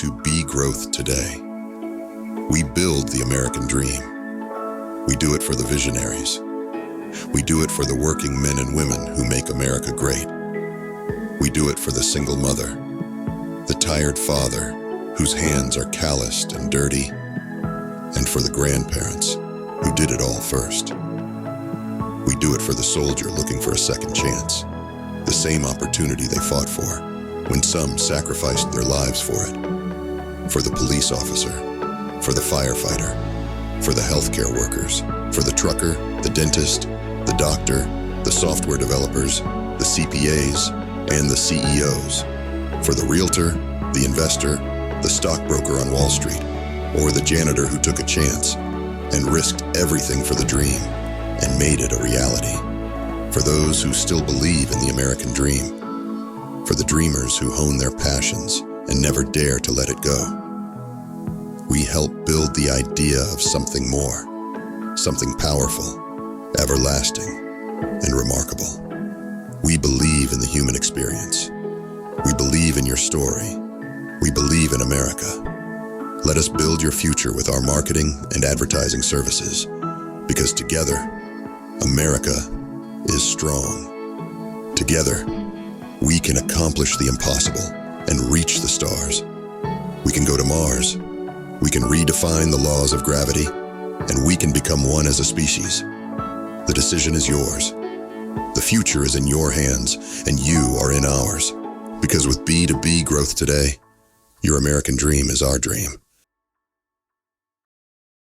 B2B Growth Today. We build the American dream. We do it for the visionaries. We do it for the working men and women who make America great. We do it for the single mother, the tired father whose hands are calloused and dirty, and for the grandparents who did it all first. We do it for the soldier looking for a second chance, the same opportunity they fought for when some sacrificed their lives for it. For the police officer, for the firefighter, for the healthcare workers, for the trucker, the dentist, the doctor, the software developers, the CPAs, and the CEOs, for the realtor, the investor, the stockbroker on Wall Street, or the janitor who took a chance and risked everything for the dream and made it a reality. For those who still believe in the American dream. For the dreamers who hone their passions and never dare to let it go. We help build the idea of something more, something powerful, everlasting, and remarkable. We believe in the human experience. We believe in your story. We believe in America. Let us build your future with our marketing and advertising services, because together, America is strong. Together, we can accomplish the impossible and reach the stars. We can go to Mars. We can redefine the laws of gravity, and we can become one as a species. The decision is yours. The future is in your hands, and you are in ours. Because with B2B Growth Today, your American dream is our dream.